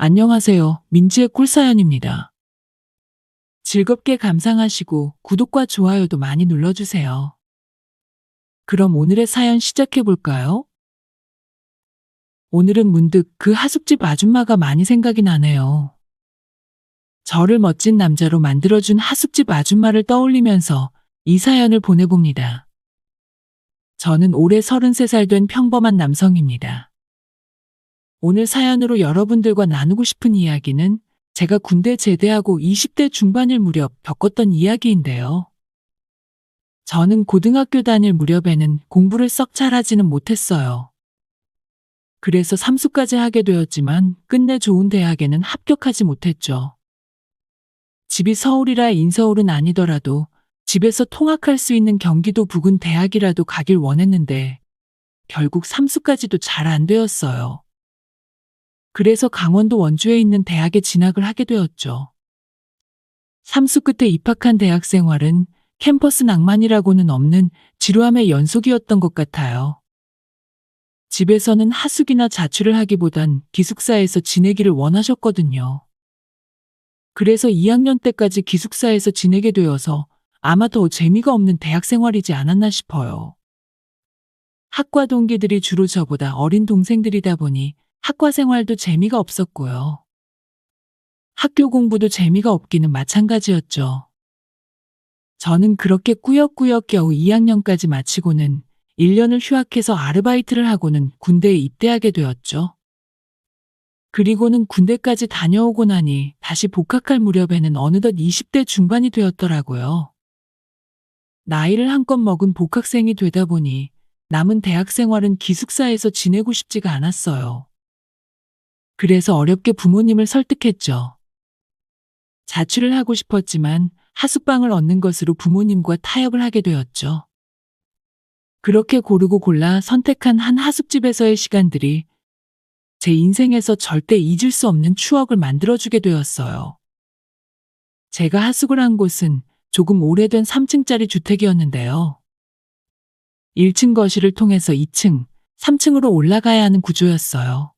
안녕하세요. 민지의 꿀사연입니다. 즐겁게 감상하시고 구독과 좋아요도 많이 눌러주세요. 그럼 오늘의 사연 시작해볼까요? 오늘은 문득 그 하숙집 아줌마가 많이 생각이 나네요. 저를 멋진 남자로 만들어준 하숙집 아줌마를 떠올리면서 이 사연을 보내봅니다. 저는 올해 33살 된 평범한 남성입니다. 오늘 사연으로 여러분들과 나누고 싶은 이야기는 제가 군대 제대하고 20대 중반일 무렵 겪었던 이야기인데요. 저는 고등학교 다닐 무렵에는 공부를 썩 잘하지는 못했어요. 그래서 삼수까지 하게 되었지만 끝내 좋은 대학에는 합격하지 못했죠. 집이 서울이라 인서울은 아니더라도 집에서 통학할 수 있는 경기도 부근 대학이라도 가길 원했는데 결국 삼수까지도 잘 안 되었어요. 그래서 강원도 원주에 있는 대학에 진학을 하게 되었죠. 삼수 끝에 입학한 대학 생활은 캠퍼스 낭만이라고는 없는 지루함의 연속이었던 것 같아요. 집에서는 하숙이나 자취를 하기보단 기숙사에서 지내기를 원하셨거든요. 그래서 2학년 때까지 기숙사에서 지내게 되어서 아마 더 재미가 없는 대학 생활이지 않았나 싶어요. 학과 동기들이 주로 저보다 어린 동생들이다 보니 학과 생활도 재미가 없었고요. 학교 공부도 재미가 없기는 마찬가지였죠. 저는 그렇게 꾸역꾸역 겨우 2학년까지 마치고는 1년을 휴학해서 아르바이트를 하고는 군대에 입대하게 되었죠. 그리고는 군대까지 다녀오고 나니 다시 복학할 무렵에는 어느덧 20대 중반이 되었더라고요. 나이를 한껏 먹은 복학생이 되다 보니 남은 대학 생활은 기숙사에서 지내고 싶지가 않았어요. 그래서 어렵게 부모님을 설득했죠. 자취를 하고 싶었지만 하숙방을 얻는 것으로 부모님과 타협을 하게 되었죠. 그렇게 고르고 골라 선택한 한 하숙집에서의 시간들이 제 인생에서 절대 잊을 수 없는 추억을 만들어주게 되었어요. 제가 하숙을 한 곳은 조금 오래된 3층짜리 주택이었는데요. 1층 거실을 통해서 2층, 3층으로 올라가야 하는 구조였어요.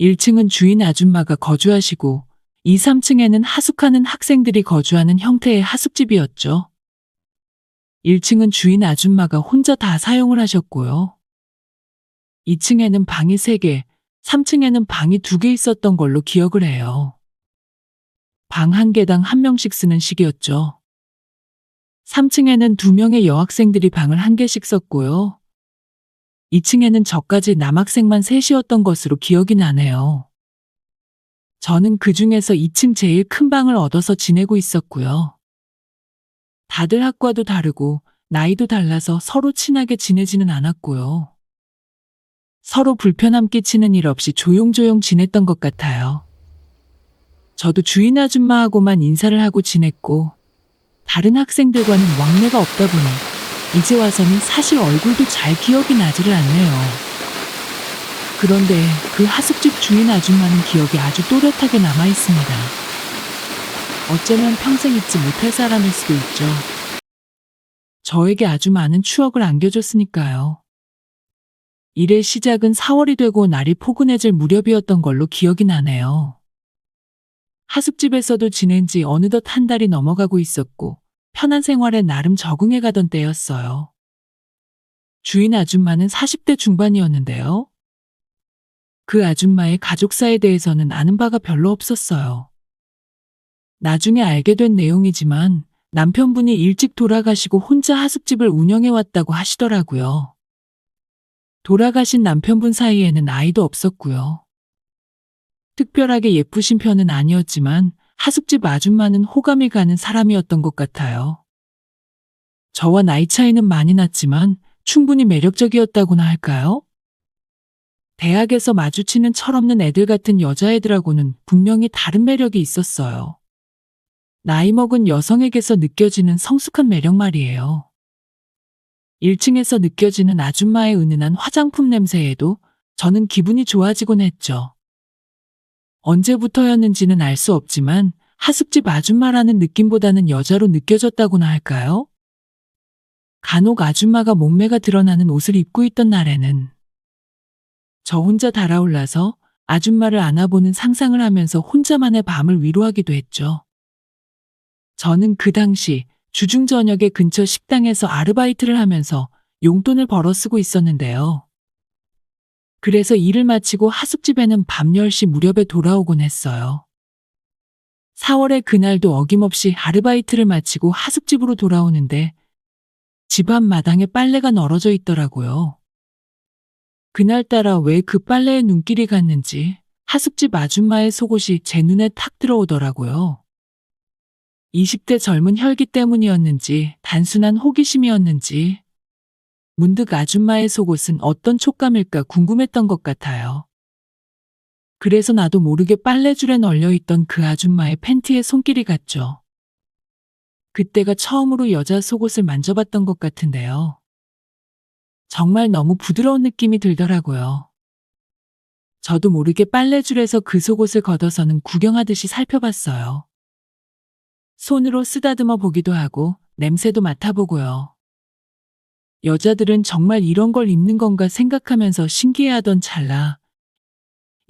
1층은 주인 아줌마가 거주하시고 2, 3층에는 하숙하는 학생들이 거주하는 형태의 하숙집이었죠. 1층은 주인 아줌마가 혼자 다 사용을 하셨고요. 2층에는 방이 3개, 3층에는 방이 2개 있었던 걸로 기억을 해요. 방 한 개당 한 명씩 쓰는 식이었죠. 3층에는 2명의 여학생들이 방을 한 개씩 썼고요. 2층에는 저까지 남학생만 셋이었던 것으로 기억이 나네요. 저는 그 중에서 2층 제일 큰 방을 얻어서 지내고 있었고요. 다들 학과도 다르고 나이도 달라서 서로 친하게 지내지는 않았고요. 서로 불편함 끼치는 일 없이 조용조용 지냈던 것 같아요. 저도 주인 아줌마하고만 인사를 하고 지냈고 다른 학생들과는 왕래가 없다 보니 이제 와서는 사실 얼굴도 잘 기억이 나지를 않네요. 그런데 그 하숙집 주인 아줌마는 기억이 아주 또렷하게 남아있습니다. 어쩌면 평생 잊지 못할 사람일 수도 있죠. 저에게 아주 많은 추억을 안겨줬으니까요. 일의 시작은 4월이 되고 날이 포근해질 무렵이었던 걸로 기억이 나네요. 하숙집에서도 지낸 지 어느덧 한 달이 넘어가고 있었고 편한 생활에 나름 적응해 가던 때였어요. 주인 아줌마는 40대 중반이었는데요. 그 아줌마의 가족사에 대해서는 아는 바가 별로 없었어요. 나중에 알게 된 내용이지만 남편분이 일찍 돌아가시고 혼자 하숙집을 운영해 왔다고 하시더라고요. 돌아가신 남편분 사이에는 아이도 없었고요. 특별하게 예쁘신 편은 아니었지만 하숙집 아줌마는 호감이 가는 사람이었던 것 같아요. 저와 나이 차이는 많이 났지만 충분히 매력적이었다고나 할까요? 대학에서 마주치는 철없는 애들 같은 여자애들하고는 분명히 다른 매력이 있었어요. 나이 먹은 여성에게서 느껴지는 성숙한 매력 말이에요. 1층에서 느껴지는 아줌마의 은은한 화장품 냄새에도 저는 기분이 좋아지곤 했죠. 언제부터였는지는 알 수 없지만 하숙집 아줌마라는 느낌보다는 여자로 느껴졌다고나 할까요? 간혹 아줌마가 몸매가 드러나는 옷을 입고 있던 날에는 저 혼자 달아올라서 아줌마를 안아보는 상상을 하면서 혼자만의 밤을 위로하기도 했죠. 저는 그 당시 주중 저녁에 근처 식당에서 아르바이트를 하면서 용돈을 벌어 쓰고 있었는데요. 그래서 일을 마치고 하숙집에는 밤 10시 무렵에 돌아오곤 했어요. 4월의 그날도 어김없이 아르바이트를 마치고 하숙집으로 돌아오는데 집 앞마당에 빨래가 널어져 있더라고요. 그날따라 왜 그 빨래에 눈길이 갔는지 하숙집 아줌마의 속옷이 제 눈에 탁 들어오더라고요. 20대 젊은 혈기 때문이었는지 단순한 호기심이었는지 문득 아줌마의 속옷은 어떤 촉감일까 궁금했던 것 같아요. 그래서 나도 모르게 빨래줄에 널려있던 그 아줌마의 팬티에 손길이 갔죠. 그때가 처음으로 여자 속옷을 만져봤던 것 같은데요. 정말 너무 부드러운 느낌이 들더라고요. 저도 모르게 빨래줄에서 그 속옷을 걷어서는 구경하듯이 살펴봤어요. 손으로 쓰다듬어 보기도 하고 냄새도 맡아보고요. 여자들은 정말 이런 걸 입는 건가 생각하면서 신기해하던 찰나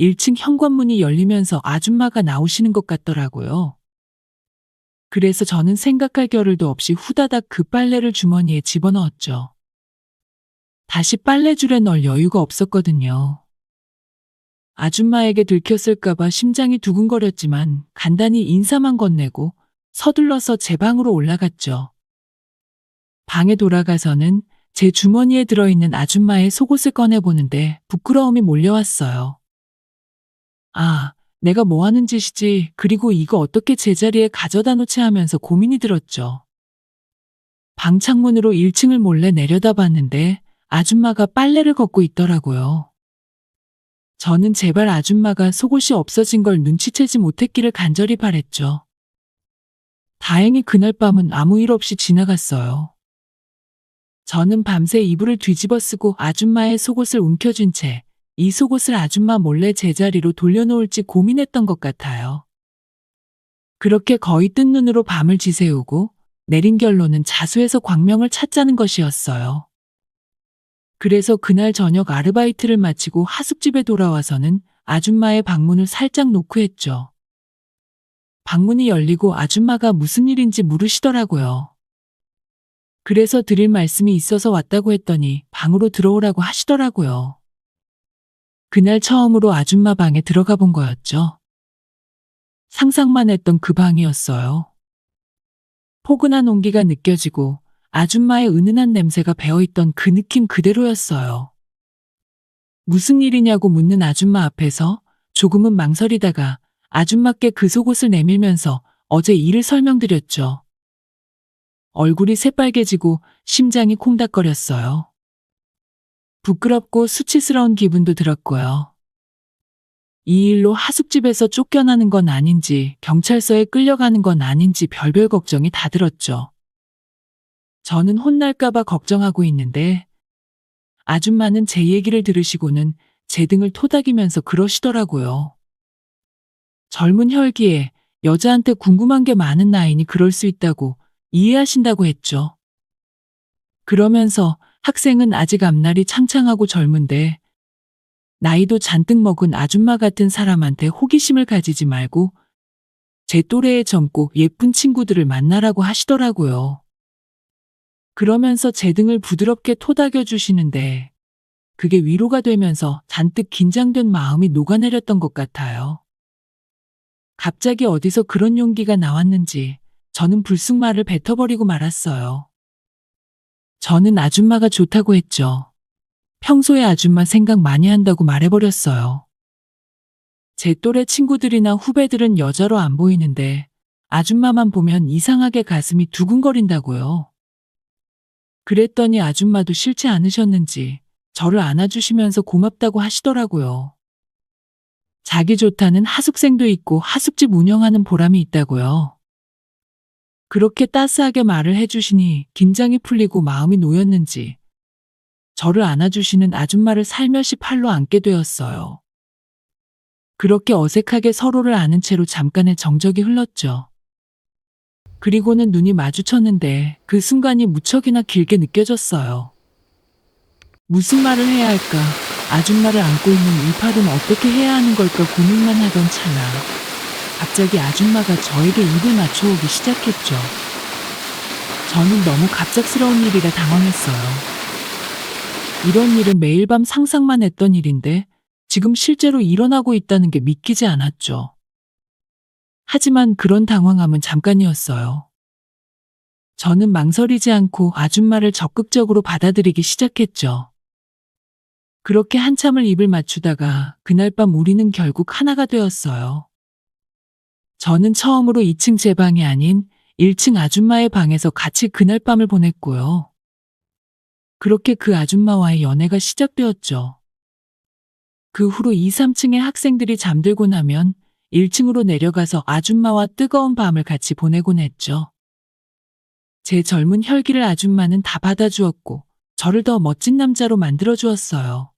1층 현관문이 열리면서 아줌마가 나오시는 것 같더라고요. 그래서 저는 생각할 겨를도 없이 후다닥 그 빨래를 주머니에 집어넣었죠. 다시 빨래줄에 넣을 여유가 없었거든요. 아줌마에게 들켰을까봐 심장이 두근거렸지만 간단히 인사만 건네고 서둘러서 제 방으로 올라갔죠. 방에 돌아가서는 제 주머니에 들어있는 아줌마의 속옷을 꺼내보는데 부끄러움이 몰려왔어요. 아, 내가 뭐 하는 짓이지, 그리고 이거 어떻게 제자리에 가져다 놓지 하면서 고민이 들었죠. 방 창문으로 1층을 몰래 내려다봤는데 아줌마가 빨래를 걷고 있더라고요. 저는 제발 아줌마가 속옷이 없어진 걸 눈치채지 못했기를 간절히 바랬죠. 다행히 그날 밤은 아무 일 없이 지나갔어요. 저는 밤새 이불을 뒤집어 쓰고 아줌마의 속옷을 움켜쥔 채 이 속옷을 아줌마 몰래 제자리로 돌려놓을지 고민했던 것 같아요. 그렇게 거의 뜬 눈으로 밤을 지새우고 내린 결론은 자수해서 광명을 찾자는 것이었어요. 그래서 그날 저녁 아르바이트를 마치고 하숙집에 돌아와서는 아줌마의 방문을 살짝 노크했죠. 방문이 열리고 아줌마가 무슨 일인지 물으시더라고요. 그래서 드릴 말씀이 있어서 왔다고 했더니 방으로 들어오라고 하시더라고요. 그날 처음으로 아줌마 방에 들어가 본 거였죠. 상상만 했던 그 방이었어요. 포근한 온기가 느껴지고 아줌마의 은은한 냄새가 배어있던 그 느낌 그대로였어요. 무슨 일이냐고 묻는 아줌마 앞에서 조금은 망설이다가 아줌마께 그 속옷을 내밀면서 어제 일을 설명드렸죠. 얼굴이 새빨개지고 심장이 콩닥거렸어요. 부끄럽고 수치스러운 기분도 들었고요. 이 일로 하숙집에서 쫓겨나는 건 아닌지 경찰서에 끌려가는 건 아닌지 별별 걱정이 다 들었죠. 저는 혼날까봐 걱정하고 있는데 아줌마는 제 얘기를 들으시고는 제 등을 토닥이면서 그러시더라고요. 젊은 혈기에 여자한테 궁금한 게 많은 나이니 그럴 수 있다고 이해하신다고 했죠. 그러면서 학생은 아직 앞날이 창창하고 젊은데 나이도 잔뜩 먹은 아줌마 같은 사람한테 호기심을 가지지 말고 제 또래의 젊고 예쁜 친구들을 만나라고 하시더라고요. 그러면서 제 등을 부드럽게 토닥여 주시는데 그게 위로가 되면서 잔뜩 긴장된 마음이 녹아내렸던 것 같아요. 갑자기 어디서 그런 용기가 나왔는지 저는 불쑥 말을 뱉어버리고 말았어요. 저는 아줌마가 좋다고 했죠. 평소에 아줌마 생각 많이 한다고 말해버렸어요. 제 또래 친구들이나 후배들은 여자로 안 보이는데 아줌마만 보면 이상하게 가슴이 두근거린다고요. 그랬더니 아줌마도 싫지 않으셨는지 저를 안아주시면서 고맙다고 하시더라고요. 자기 좋다는 하숙생도 있고 하숙집 운영하는 보람이 있다고요. 그렇게 따스하게 말을 해주시니 긴장이 풀리고 마음이 놓였는지 저를 안아주시는 아줌마를 살며시 팔로 안게 되었어요. 그렇게 어색하게 서로를 아는 채로 잠깐의 정적이 흘렀죠. 그리고는 눈이 마주쳤는데 그 순간이 무척이나 길게 느껴졌어요. 무슨 말을 해야 할까? 아줌마를 안고 있는 이 팔은 어떻게 해야 하는 걸까 고민만 하던 찰나 갑자기 아줌마가 저에게 입을 맞춰오기 시작했죠. 저는 너무 갑작스러운 일이라 당황했어요. 이런 일은 매일 밤 상상만 했던 일인데 지금 실제로 일어나고 있다는 게 믿기지 않았죠. 하지만 그런 당황함은 잠깐이었어요. 저는 망설이지 않고 아줌마를 적극적으로 받아들이기 시작했죠. 그렇게 한참을 입을 맞추다가 그날 밤 우리는 결국 하나가 되었어요. 저는 처음으로 2층 제 방이 아닌 1층 아줌마의 방에서 같이 그날 밤을 보냈고요. 그렇게 그 아줌마와의 연애가 시작되었죠. 그 후로 2, 3층의 학생들이 잠들고 나면 1층으로 내려가서 아줌마와 뜨거운 밤을 같이 보내곤 했죠. 제 젊은 혈기를 아줌마는 다 받아주었고 저를 더 멋진 남자로 만들어주었어요.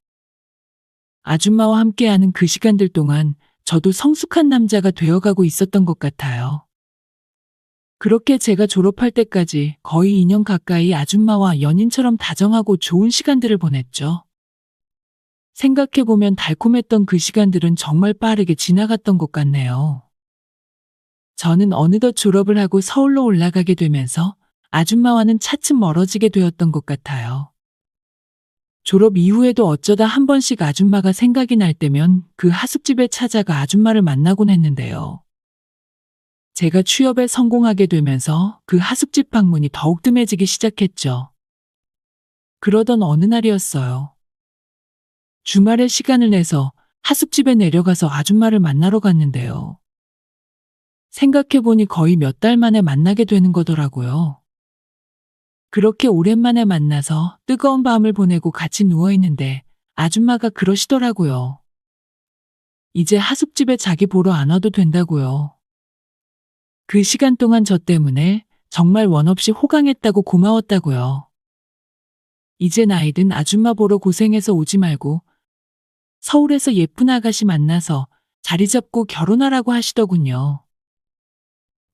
아줌마와 함께하는 그 시간들 동안 저도 성숙한 남자가 되어가고 있었던 것 같아요. 그렇게 제가 졸업할 때까지 거의 2년 가까이 아줌마와 연인처럼 다정하고 좋은 시간들을 보냈죠. 생각해보면 달콤했던 그 시간들은 정말 빠르게 지나갔던 것 같네요. 저는 어느덧 졸업을 하고 서울로 올라가게 되면서 아줌마와는 차츰 멀어지게 되었던 것 같아요. 졸업 이후에도 어쩌다 한 번씩 아줌마가 생각이 날 때면 그 하숙집에 찾아가 아줌마를 만나곤 했는데요. 제가 취업에 성공하게 되면서 그 하숙집 방문이 더욱 뜸해지기 시작했죠. 그러던 어느 날이었어요. 주말에 시간을 내서 하숙집에 내려가서 아줌마를 만나러 갔는데요. 생각해보니 거의 몇 달 만에 만나게 되는 거더라고요. 그렇게 오랜만에 만나서 뜨거운 밤을 보내고 같이 누워있는데 아줌마가 그러시더라고요. 이제 하숙집에 자기 보러 안 와도 된다고요. 그 시간 동안 저 때문에 정말 원 없이 호강했다고 고마웠다고요. 이제 나이 든 아줌마 보러 고생해서 오지 말고 서울에서 예쁜 아가씨 만나서 자리 잡고 결혼하라고 하시더군요.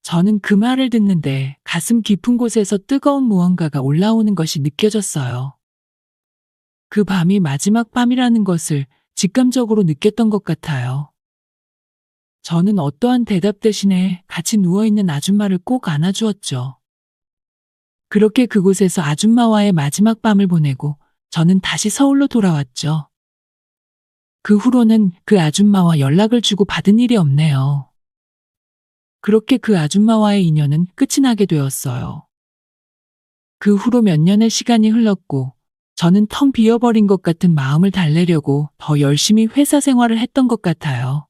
저는 그 말을 듣는데 가슴 깊은 곳에서 뜨거운 무언가가 올라오는 것이 느껴졌어요. 그 밤이 마지막 밤이라는 것을 직감적으로 느꼈던 것 같아요. 저는 어떠한 대답 대신에 같이 누워있는 아줌마를 꼭 안아주었죠. 그렇게 그곳에서 아줌마와의 마지막 밤을 보내고 저는 다시 서울로 돌아왔죠. 그 후로는 그 아줌마와 연락을 주고 받은 일이 없네요. 그렇게 그 아줌마와의 인연은 끝이 나게 되었어요. 그 후로 몇 년의 시간이 흘렀고 저는 텅 비어버린 것 같은 마음을 달래려고 더 열심히 회사 생활을 했던 것 같아요.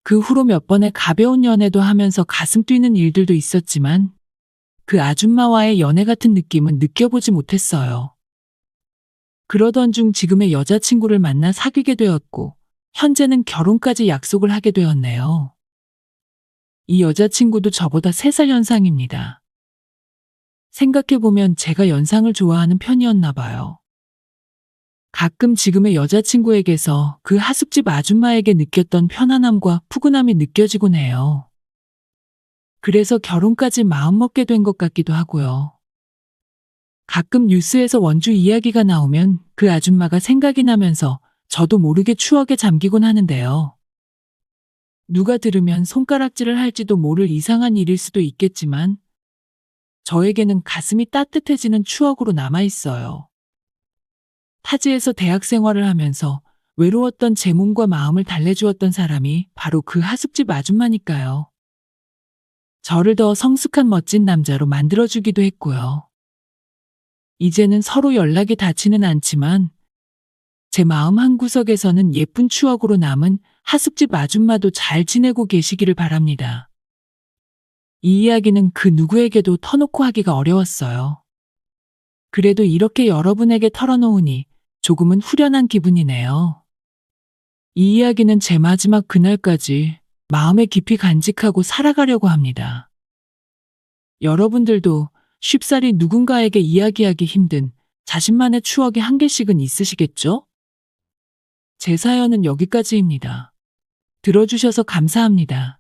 그 후로 몇 번의 가벼운 연애도 하면서 가슴 뛰는 일들도 있었지만 그 아줌마와의 연애 같은 느낌은 느껴보지 못했어요. 그러던 중 지금의 여자친구를 만나 사귀게 되었고 현재는 결혼까지 약속을 하게 되었네요. 이 여자친구도 저보다 3살 연상입니다. 생각해보면 제가 연상을 좋아하는 편이었나 봐요. 가끔 지금의 여자친구에게서 그 하숙집 아줌마에게 느꼈던 편안함과 푸근함이 느껴지곤 해요. 그래서 결혼까지 마음먹게 된 것 같기도 하고요. 가끔 뉴스에서 원주 이야기가 나오면 그 아줌마가 생각이 나면서 저도 모르게 추억에 잠기곤 하는데요. 누가 들으면 손가락질을 할지도 모를 이상한 일일 수도 있겠지만 저에게는 가슴이 따뜻해지는 추억으로 남아있어요. 타지에서 대학 생활을 하면서 외로웠던 제 몸과 마음을 달래주었던 사람이 바로 그 하숙집 아줌마니까요. 저를 더 성숙한 멋진 남자로 만들어주기도 했고요. 이제는 서로 연락이 닿지는 않지만 제 마음 한구석에서는 예쁜 추억으로 남은 하숙집 아줌마도 잘 지내고 계시기를 바랍니다. 이 이야기는 그 누구에게도 터놓고 하기가 어려웠어요. 그래도 이렇게 여러분에게 털어놓으니 조금은 후련한 기분이네요. 이 이야기는 제 마지막 그날까지 마음에 깊이 간직하고 살아가려고 합니다. 여러분들도 쉽사리 누군가에게 이야기하기 힘든 자신만의 추억이 한 개씩은 있으시겠죠? 제 사연은 여기까지입니다. 들어주셔서 감사합니다.